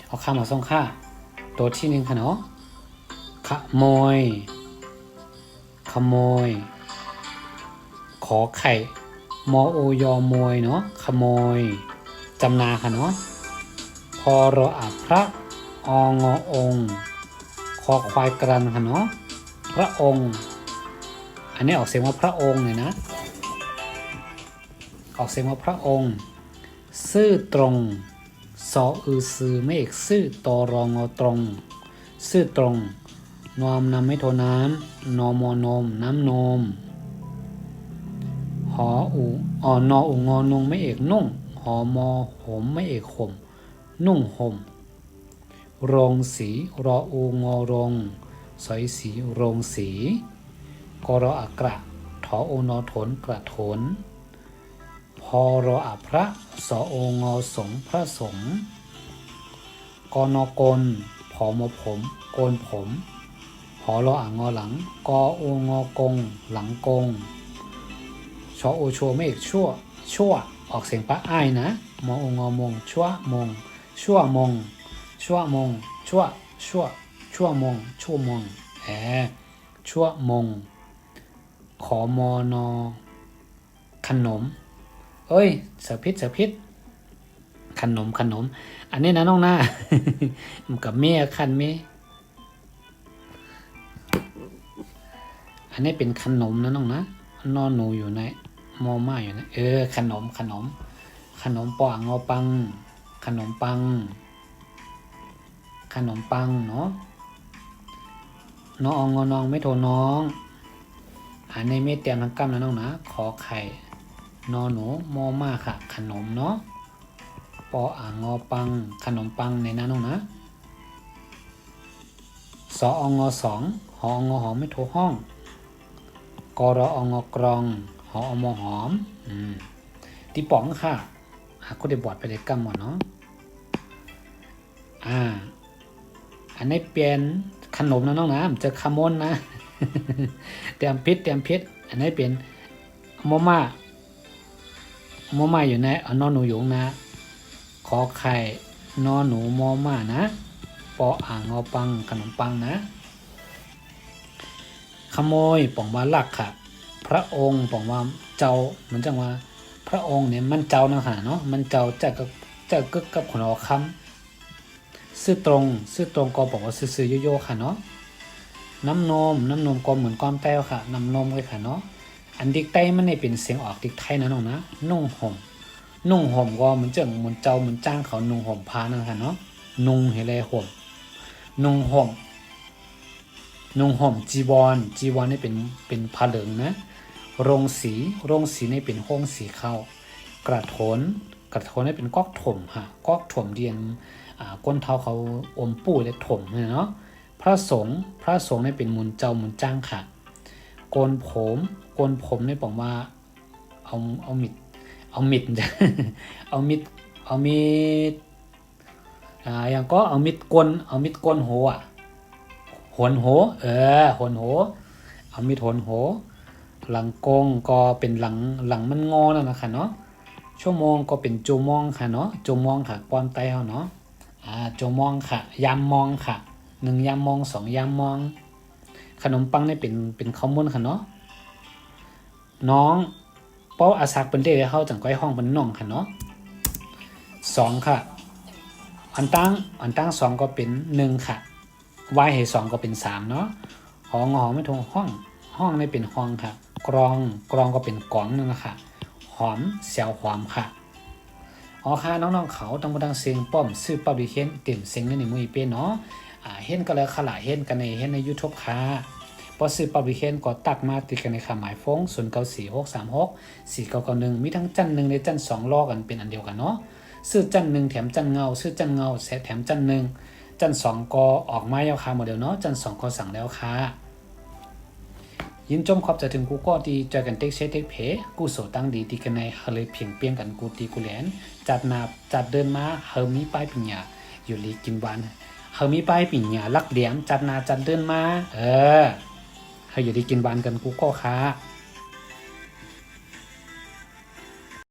เอาคำมาส่งค่าตัวที่หนึ่งค่ะเนาะขโมยขโมยขอไข่มอโอยอมวยเนาะขโมยจำนาค่ะเนาะพอรออัพระองอองคอควายกรันค่ะเนาะพระองค์อันนี้ออกเสียงว่าพระองค์เลยนะออกเสียงว่าพระองค์ซื่อตรงสออือซือไม่เอกซื่อตอรองอตรงซื่อตรงนอมนำไม่โทน้ำนอมอนมน้ำนมหออูนออูงอนงไม่เอกนุ่งหอมอห่มไม่เอกห่มนุ่งห่มโรงสีรออูงอรงสอยสีโรงสีกรออักระถอโอนอถนกระถนพอรออัพระสอโองอสงพระสงฆ์กนกลผอมผมโกนผมหอรออ่างอหลังกอโองอกงหลังกงชอโอชัวไม่เอกชั่วออกเสียงปะอ้ายนะมอโองอมงชั่วมงชั่วมงชั่วมงชั่วมงชั่วมงชั่วมงขอมอนอขนมเอ้ยเสือพิษขนมอันนี้นะน้องหน้า มันกับเมียคันเมียอันนี้เป็นขนมนะน้องนะนอนหนูอยู่ในมอม่าอยู่นะขนมปองอปังขนมปังเนาะน้องงอนองไม่โทรน้องอันนี้ไม่เตรียมทั้งกำนะน้องนะขอไข่นอหนูมอม่าค่ะขนมเนาะปออ่างงอปังขนมปังในนั้นน้องนะสอองอสองหองอหอมไม่โทรห้องกรอองอกรองหออมอหอมตีป๋องค่ะก็ได้บอดไปเลยกำหมดเนาะอันนี้เปลี่ยนขนมนะน้องนะมันจะขมนนะ เตรียมพิษอันนี้เปลี่ยนมอม่าอยู่ในนอนหนูหยงนะขอไข่นอนหนูมอม่านะปออ่างงอปังขนมปังนะขโมยป่องว่าลักค่ะพระองค์ป่องว่าเจ้าเหมือนจังว่าพระองค์เนี่ยมันเจ้านะค่ะเนาะมันเจ้าจะกึกกับขนอคำซื่อตรงก็บอกว่าซื่อโยค่ะเนาะน้ำนมก็เหมือนก้อนแต้วค่ะน้ำนมเลยค่ะเนาะอันดิกไต้มันเนี่ยเป็นเสียงออกดิกไทยนะน้องนะนุ่งห่มก็เหมือนเจ้าเหมือนจ้างเขานุ่งห่มผ้านั่นค่ะเนาะนุ่งให้เลยห่มนุ่งห่มจีวรนี่เป็นผ้าเหลืองนะโรงสีนี่เป็นห้องสีข้าวกระโถนนี่เป็นก๊อกถมค่ะก๊อกถมเดียนก้นเท้าเขาอมปู้และถมเนาะพระสงฆ์นี่เป็นมุนเจ้ามุนจ้างค่ะโกนผมนี่บอกว่าเอามิดเอามิดอย่างก็เอามิดก้นโหหนโหหนโหเอามิดหนโหหลังกงก็เป็นหลังมันงอแล้วนะคะเนาะชั่วโมงก็เป็นจูมองค่ะเนาะจูมองค่ะความไตเนาะจูมองค่ะยามมองค่ะ1ยามมอง2ยามมองขนมปังนี่เป็นข้าวมุ้นค่ะเนาะน้องเป้าอาศักเป็นเด้เข้าจังก้อยห้องเป็นน้องค่ะเนาะ2ค่ะอันตั้ง2ก็เป็น1ค่ะวายให้2ก็เป็น3เนาะหองอไม่ทงห้องนี่เป็นห้องค่ะกรองก็เป็นกล่องนึงนะคะหอมเสียวหอมค่ะค่ะน้องๆเขาต้องมาดังเสียงป้อมซื้อปั๊บดิเห็นเต็มเสียงในมือเป็นเนาะเห็นก็แล้วขลาเห็นกันใน YouTube ค่ะพอซื้อปั๊บดิเห็นก็ตักมาติดกันในค่าหมายฟ้อง0946364991มีทั้งจัน1และจัน2ล้อกันเป็นอันเดียวกันเนาะซื้อจัน1แถมจันเงาซื้อจันเงาแถมจัน1จัน2ก็ออกมาแล้วค่ะโมเดลเนาะจัน2ก็สั่งแล้วค่ะยินจมขอบจะถึงกูก็ดีเจอกันเต็กเซเต็กเพกูโสตั้งดีตีกันในเฮเลยเพียงเปียงกันกูตีกูแหลนจัดเดินมาเฮมีป้ายปิญญาอยู่ลีกินวันเฮมีป้ายปิญญาลักเหลี่ยมจัดเดินมาเฮอยู่ลีกินวันกันกูก็ค่ะ